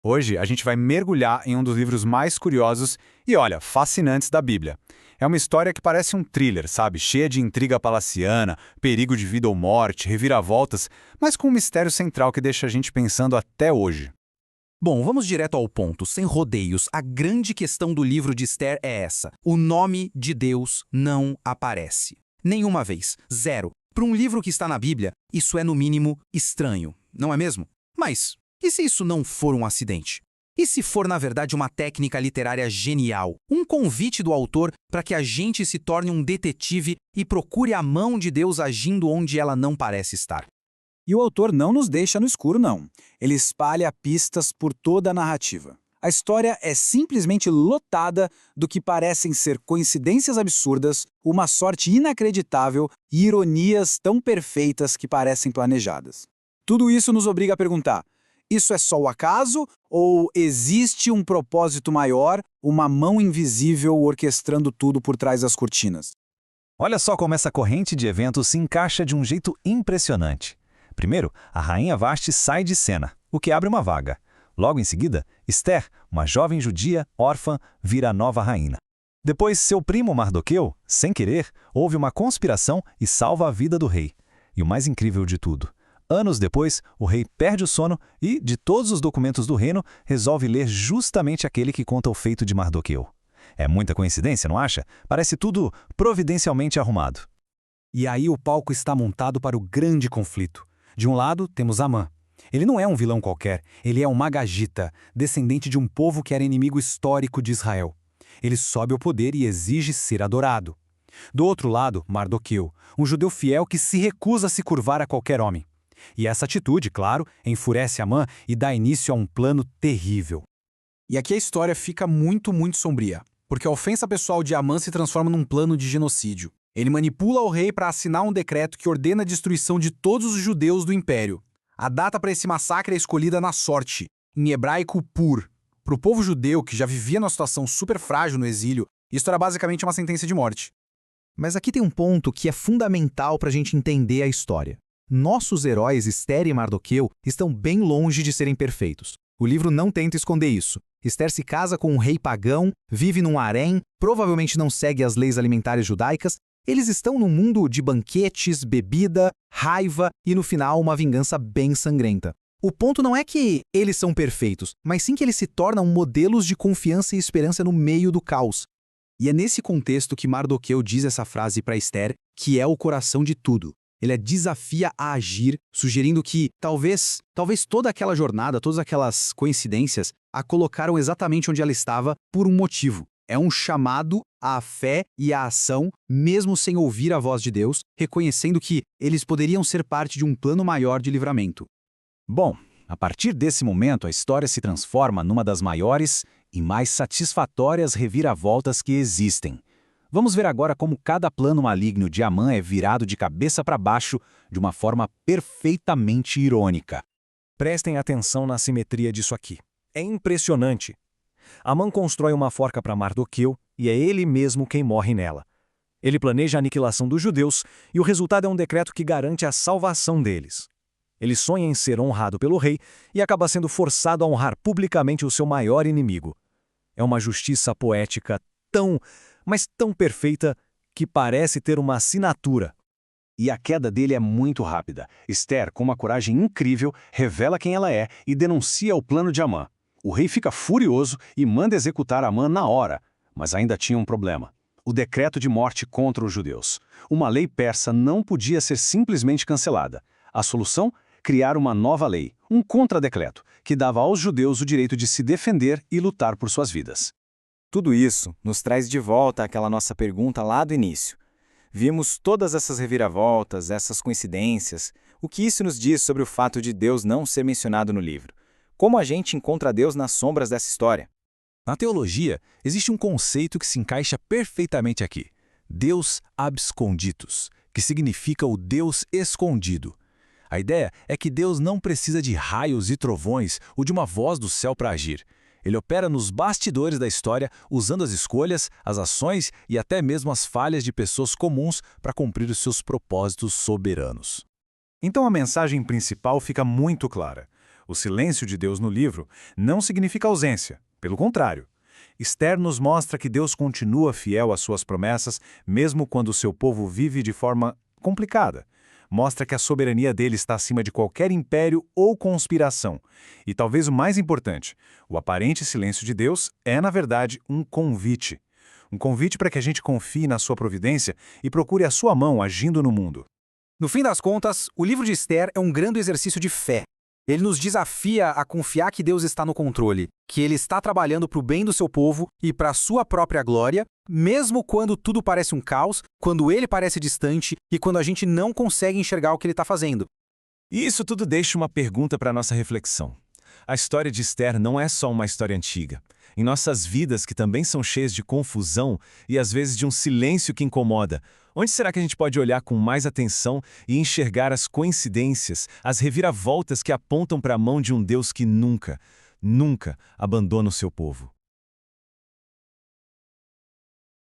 Hoje a gente vai mergulhar em um dos livros mais curiosos e, olha, fascinantes da Bíblia. É uma história que parece um thriller, sabe? Cheia de intriga palaciana, perigo de vida ou morte, reviravoltas, mas com um mistério central que deixa a gente pensando até hoje. Bom, vamos direto ao ponto, sem rodeios. A grande questão do livro de Esther é essa. O nome de Deus não aparece. Nenhuma vez. Zero. Para um livro que está na Bíblia, isso é, no mínimo, estranho, não é mesmo? Mas, e se isso não for um acidente? E se for, na verdade, uma técnica literária genial? Um convite do autor para que a gente se torne um detetive e procure a mão de Deus agindo onde ela não parece estar. E o autor não nos deixa no escuro, não. Ele espalha pistas por toda a narrativa. A história é simplesmente lotada do que parecem ser coincidências absurdas, uma sorte inacreditável e ironias tão perfeitas que parecem planejadas. Tudo isso nos obriga a perguntar: isso é só o acaso ou existe um propósito maior, uma mão invisível orquestrando tudo por trás das cortinas? Olha só como essa corrente de eventos se encaixa de um jeito impressionante. Primeiro, a rainha Vasti sai de cena, o que abre uma vaga. Logo em seguida, Esther, uma jovem judia, órfã, vira a nova rainha. Depois, seu primo Mardoqueu, sem querer, houve uma conspiração e salva a vida do rei. E o mais incrível de tudo, anos depois, o rei perde o sono e, de todos os documentos do reino, resolve ler justamente aquele que conta o feito de Mardoqueu. É muita coincidência, não acha? Parece tudo providencialmente arrumado. E aí o palco está montado para o grande conflito. De um lado, temos Amã. Ele não é um vilão qualquer, ele é um Magagita, descendente de um povo que era inimigo histórico de Israel. Ele sobe ao poder e exige ser adorado. Do outro lado, Mardoqueu, um judeu fiel que se recusa a se curvar a qualquer homem. E essa atitude, claro, enfurece Amã e dá início a um plano terrível. E aqui a história fica muito sombria, porque a ofensa pessoal de Amã se transforma num plano de genocídio. Ele manipula o rei para assinar um decreto que ordena a destruição de todos os judeus do império. A data para esse massacre é escolhida na sorte, em hebraico Pur. Para o povo judeu, que já vivia numa situação super frágil no exílio, isso era basicamente uma sentença de morte. Mas aqui tem um ponto que é fundamental para a gente entender a história. Nossos heróis Esther e Mardoqueu estão bem longe de serem perfeitos. O livro não tenta esconder isso. Esther se casa com um rei pagão, vive num harém, provavelmente não segue as leis alimentares judaicas. Eles estão num mundo de banquetes, bebida, raiva e, no final, uma vingança bem sangrenta. O ponto não é que eles são perfeitos, mas sim que eles se tornam modelos de confiança e esperança no meio do caos. E é nesse contexto que Mardoqueu diz essa frase para Esther, que é o coração de tudo. Ele a desafia a agir, sugerindo que, talvez toda aquela jornada, todas aquelas coincidências, a colocaram exatamente onde ela estava por um motivo. É um chamado à fé e à ação, mesmo sem ouvir a voz de Deus, reconhecendo que eles poderiam ser parte de um plano maior de livramento. Bom, a partir desse momento a história se transforma numa das maiores e mais satisfatórias reviravoltas que existem. Vamos ver agora como cada plano maligno de Amã é virado de cabeça para baixo de uma forma perfeitamente irônica. Prestem atenção na simetria disso aqui. É impressionante. Amã constrói uma forca para Mardoqueu e é ele mesmo quem morre nela. Ele planeja a aniquilação dos judeus e o resultado é um decreto que garante a salvação deles. Ele sonha em ser honrado pelo rei e acaba sendo forçado a honrar publicamente o seu maior inimigo. É uma justiça poética mas tão perfeita que parece ter uma assinatura. E a queda dele é muito rápida. Esther, com uma coragem incrível, revela quem ela é e denuncia o plano de Amã. O rei fica furioso e manda executar Amã na hora, mas ainda tinha um problema. O decreto de morte contra os judeus. Uma lei persa não podia ser simplesmente cancelada. A solução? Criar uma nova lei, um contradecreto, que dava aos judeus o direito de se defender e lutar por suas vidas. Tudo isso nos traz de volta àquela nossa pergunta lá do início. Vimos todas essas reviravoltas, essas coincidências. O que isso nos diz sobre o fato de Deus não ser mencionado no livro? Como a gente encontra Deus nas sombras dessa história? Na teologia, existe um conceito que se encaixa perfeitamente aqui. Deus absconditus, que significa o Deus escondido. A ideia é que Deus não precisa de raios e trovões ou de uma voz do céu para agir. Ele opera nos bastidores da história, usando as escolhas, as ações e até mesmo as falhas de pessoas comuns para cumprir os seus propósitos soberanos. Então a mensagem principal fica muito clara. O silêncio de Deus no livro não significa ausência, pelo contrário. Esther nos mostra que Deus continua fiel às suas promessas, mesmo quando o seu povo vive de forma complicada. Mostra que a soberania dele está acima de qualquer império ou conspiração. E talvez o mais importante, o aparente silêncio de Deus é, na verdade, um convite. Um convite para que a gente confie na sua providência e procure a sua mão agindo no mundo. No fim das contas, o livro de Esther é um grande exercício de fé. Ele nos desafia a confiar que Deus está no controle, que Ele está trabalhando para o bem do seu povo e para a sua própria glória, mesmo quando tudo parece um caos, quando Ele parece distante e quando a gente não consegue enxergar o que Ele está fazendo. E isso tudo deixa uma pergunta para a nossa reflexão. A história de Esther não é só uma história antiga. Em nossas vidas, que também são cheias de confusão e às vezes de um silêncio que incomoda, onde será que a gente pode olhar com mais atenção e enxergar as coincidências, as reviravoltas que apontam para a mão de um Deus que nunca, nunca abandona o seu povo?